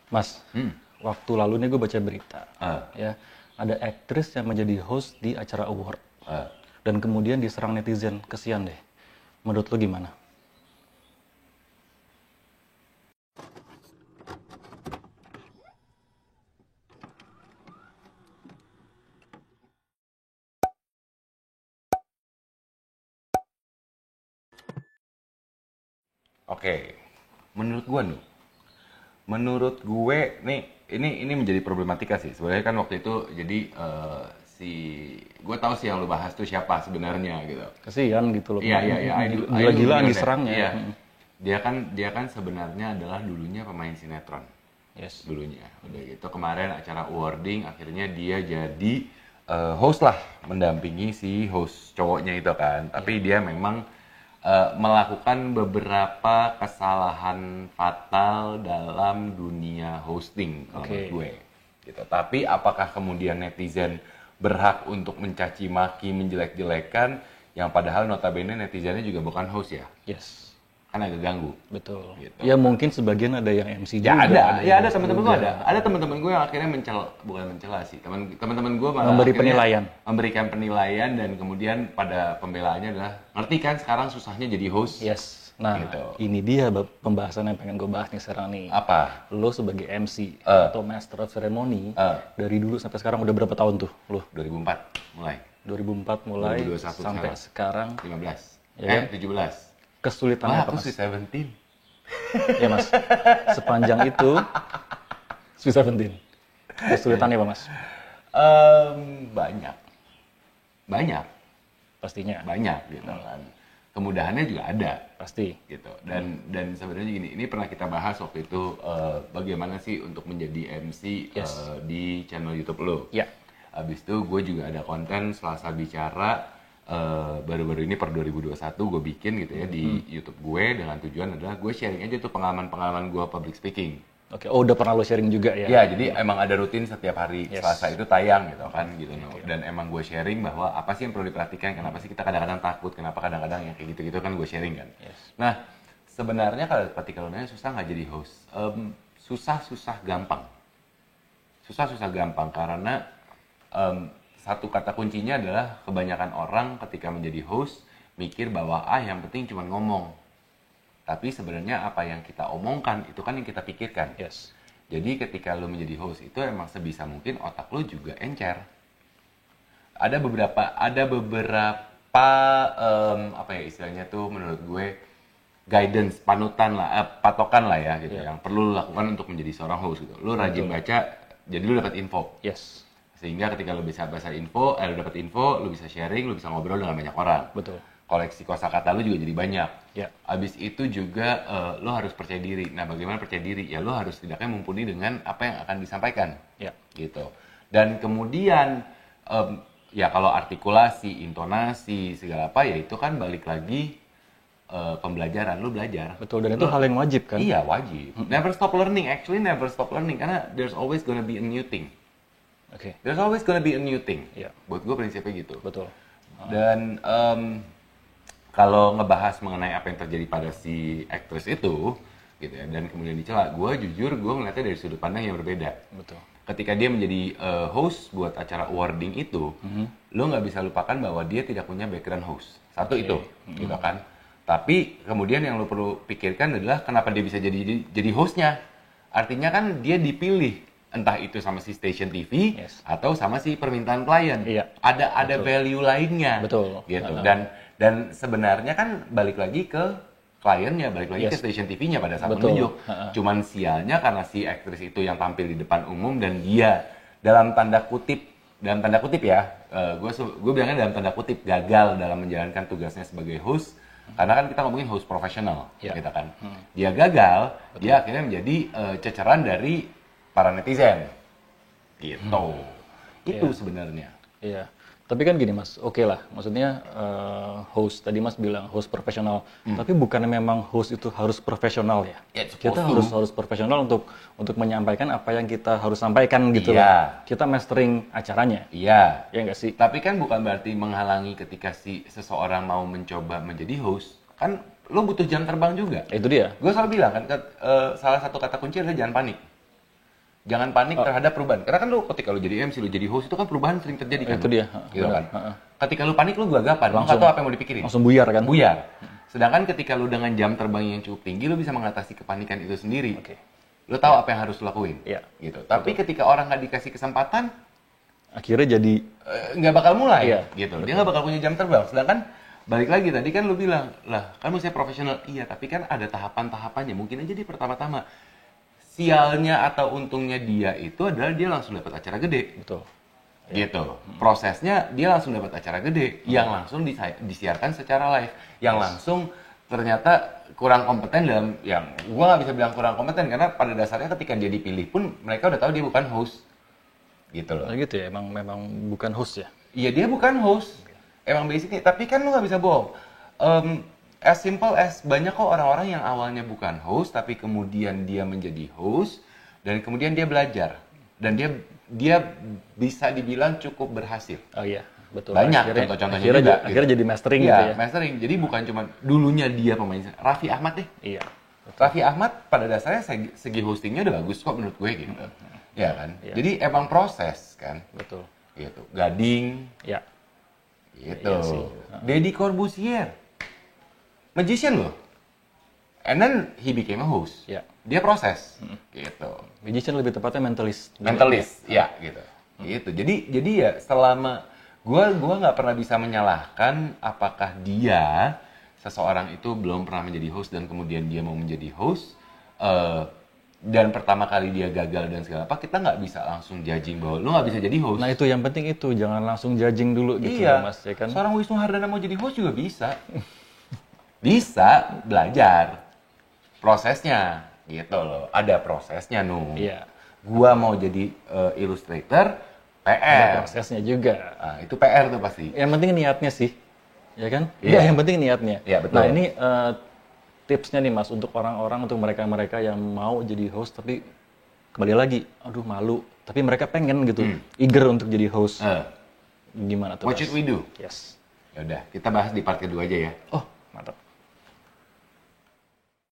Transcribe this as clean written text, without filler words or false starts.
Mas, waktu lalu nih gue baca berita, ya ada aktris yang menjadi host di acara award, dan kemudian diserang netizen, kesian deh. Menurut lo gimana? Oke, menurut gue nih ini menjadi problematika sih. Sebenarnya kan waktu itu jadi si gue tahu sih yang lu bahas tuh siapa sebenarnya gitu. Kesian gitu loh. Iya iya iya, Gila-gilaan diserangnya. Iya. Dia kan sebenarnya adalah dulunya pemain sinetron. Yes. Dulunya. Udah gitu kemarin acara awarding akhirnya dia jadi host lah mendampingi si host cowoknya itu kan. Tapi dia memang melakukan beberapa kesalahan fatal dalam dunia hosting kalau menurut gue gitu. Tapi apakah kemudian netizen berhak untuk mencaci maki, menjelek-jelekan yang padahal notabene netizennya juga bukan host ya? Yes. Kan agak ganggu. Betul. Gitu. Ya mungkin sebagian ada yang MC Ya juga. ada teman-teman gue ada teman-teman gue yang akhirnya bukan mencela sih, teman-teman gue malah Memberi akhirnya penilaian. memberikan penilaian dan kemudian pada pembelaannya adalah ngerti kan sekarang susahnya jadi host. Yes. Nah, Gitu. ini dia pembahasan yang pengen gue bahas nih sekarang nih. Apa? Lo sebagai MC atau Master of Ceremony, dari dulu sampai sekarang udah berapa tahun tuh lo? 2004 mulai. 2004 mulai 2021 sampai sekarang 15. Ya kan? 17. kesulitannya apa Aku mas? sih 17. Ya mas, sepanjang itu Sweet 17. Kesulitannya apa mas? Banyak Pastinya. gitu kan. Kemudahannya juga ada. Pasti. Gitu. Dan sebenarnya gini, ini pernah kita bahas waktu itu bagaimana sih untuk menjadi MC di channel YouTube lo. Ya. Habis itu gue juga ada konten Selasa Bicara baru-baru ini per 2021 gue bikin gitu ya di YouTube gue dengan tujuan adalah gue sharing aja tuh pengalaman-pengalaman gue public speaking. Oke, oh udah pernah lo sharing juga ya? Ya, jadi emang ada rutin setiap hari Selasa itu tayang gitu kan gitu. Dan emang gue sharing bahwa apa sih yang perlu diperhatikan, kenapa sih kita kadang-kadang takut, kenapa kadang-kadang yang kayak gitu-gitu kan gue sharing kan. Nah, sebenarnya kalau ketika lo nanya susah nggak jadi host? Susah-susah gampang. Susah-susah gampang karena satu kata kuncinya adalah kebanyakan orang ketika menjadi host mikir bahwa yang penting cuma ngomong. Tapi sebenarnya apa yang kita omongkan itu kan yang kita pikirkan. Yes. Jadi ketika lo menjadi host itu emang sebisa mungkin otak lo juga encer. Ada beberapa apa ya istilahnya tuh menurut gue guidance, panutan lah, patokan lah ya gitu yang perlu lo lakukan untuk menjadi seorang host gitu. Lo rajin baca, jadi lo dapat info. Yes. Sehingga ketika lo bisa baca info, lo dapat info, lo bisa sharing, lo bisa ngobrol dengan banyak orang. Betul. Koleksi kosakata lo juga jadi banyak. Ya. Abis itu juga lo harus percaya diri. Nah, bagaimana percaya diri? Ya lo harus tidaknya mumpuni dengan apa yang akan disampaikan. Ya. Gitu. Dan kemudian ya kalau artikulasi, intonasi, segala apa ya itu kan balik lagi pembelajaran. Lo belajar. Betul, dan itu hal yang wajib kan? Iya, wajib. Never stop learning. Actually never stop learning karena there's always gonna be a new thing. Oke. There's always gonna be a new thing. Iya. Buat gue prinsipnya gitu. Betul. Dan kalau ngebahas mengenai apa yang terjadi pada si aktris itu, gitu ya, dan kemudian dicela, gue jujur gue ngeliatnya dari sudut pandang yang berbeda. Betul. Ketika dia menjadi host buat acara awarding itu, lo nggak bisa lupakan bahwa dia tidak punya background host. Satu itu, gitu kan. Tapi kemudian yang lo perlu pikirkan adalah kenapa dia bisa jadi hostnya. Artinya kan dia dipilih entah itu sama si station TV atau sama si permintaan klien. Iya. Ada value lainnya. Betul. Gitu. Dan sebenarnya kan balik lagi ke kliennya, balik lagi ke station TV-nya pada saat menunjuk. Cuman sialnya karena si aktris itu yang tampil di depan umum dan dia dalam tanda kutip ya, gue bilangnya dalam tanda kutip gagal dalam menjalankan tugasnya sebagai host. Karena kan kita ngomongin host profesional, gitu kan. Dia gagal, dia akhirnya menjadi ceceran dari para netizen, gitu. Itu sebenarnya. Iya. Tapi kan gini mas, oke lah, maksudnya host, tadi mas bilang host profesional, tapi bukannya memang host itu harus profesional ya? Kita harus profesional untuk menyampaikan apa yang kita harus sampaikan gitu lah. Kita mastering acaranya. Iya. Ya nggak sih? Tapi kan bukan berarti menghalangi ketika si seseorang mau mencoba menjadi host. Kan lo butuh jam terbang juga. Itu dia. Gue selalu bilang kan, salah satu kata kunci adalah jangan panik. Jangan panik terhadap perubahan. Karena kan lu ketika lu jadi MC, lu jadi host itu kan perubahan sering terjadi kan. Itu dia. Gitu kan. Ketika lu panik lu gagapan, lu nggak tahu apa yang mau dipikirin. Langsung buyar kan? Buyar. Sedangkan ketika lu dengan jam terbang yang cukup tinggi, lu bisa mengatasi kepanikan itu sendiri. Lu tahu apa yang harus lu lakuin. Gitu. Tapi ketika orang nggak dikasih kesempatan, akhirnya jadi nggak bakal mulai. Gitu. Dia nggak bakal punya jam terbang. Sedangkan balik lagi tadi kan lu bilang, lah kan saya profesional. Iya, tapi kan ada tahapan-tahapannya. Mungkin aja di pertama-tama sialnya atau untungnya dia itu adalah dia langsung dapat acara gede. Betul. Gitu. Prosesnya dia langsung dapat acara gede yang langsung disiarkan secara live. Yang langsung ternyata kurang kompeten dalam yang gua nggak bisa bilang kurang kompeten karena pada dasarnya ketika dia dipilih pun mereka udah tahu dia bukan host. Gitu loh. Gitu ya, memang bukan host ya. Iya, dia bukan host. Emang basicnya, tapi kan lu nggak bisa bohong. As simple as banyak kok orang-orang yang awalnya bukan host, tapi kemudian dia menjadi host, dan kemudian dia belajar. Dan dia bisa dibilang cukup berhasil. Oh iya, betul. Banyak contoh-contohnya juga. Akhirnya jadi mastering gitu ya. Mastering. Jadi bukan cuma dulunya dia pemain. Raffi Ahmad deh. Iya. Betul. Raffi Ahmad pada dasarnya segi hostingnya udah bagus kok menurut gue gitu. Ya kan? Iya. Jadi emang proses kan. Betul. Gitu. Gading. Ya. Gitu. Iya Deddy Corbuzier. Magician loh. And then he became a host. Ya. Dia proses. Gitu. Magician lebih tepatnya mentalis. Mentalis, ya gitu. Gitu. Jadi ya selama gua nggak pernah bisa menyalahkan apakah dia seseorang itu belum pernah menjadi host dan kemudian dia mau menjadi host. Dan pertama kali dia gagal dan segala apa, kita nggak bisa langsung judging bahwa lu nggak bisa jadi host. Nah itu yang penting itu, jangan langsung judging dulu gitu iya. Mas, ya kan? Seorang Wisnu Hardana mau jadi host juga bisa. Bisa belajar prosesnya gitu loh. Ada prosesnya Iya. Gua mau jadi illustrator, PR. Ada prosesnya juga. Nah, itu PR tuh pasti. Yang penting niatnya sih, ya kan? Iya. Yang penting niatnya. Iya, betul. Nah ini tipsnya nih Mas, untuk orang-orang, untuk mereka-mereka yang mau jadi host tapi kembali lagi, aduh malu, tapi mereka pengen gitu, eager untuk jadi host. Gimana tuh? What should we do? Yes. Ya udah, kita bahas di part kedua aja ya. Oh, mantap.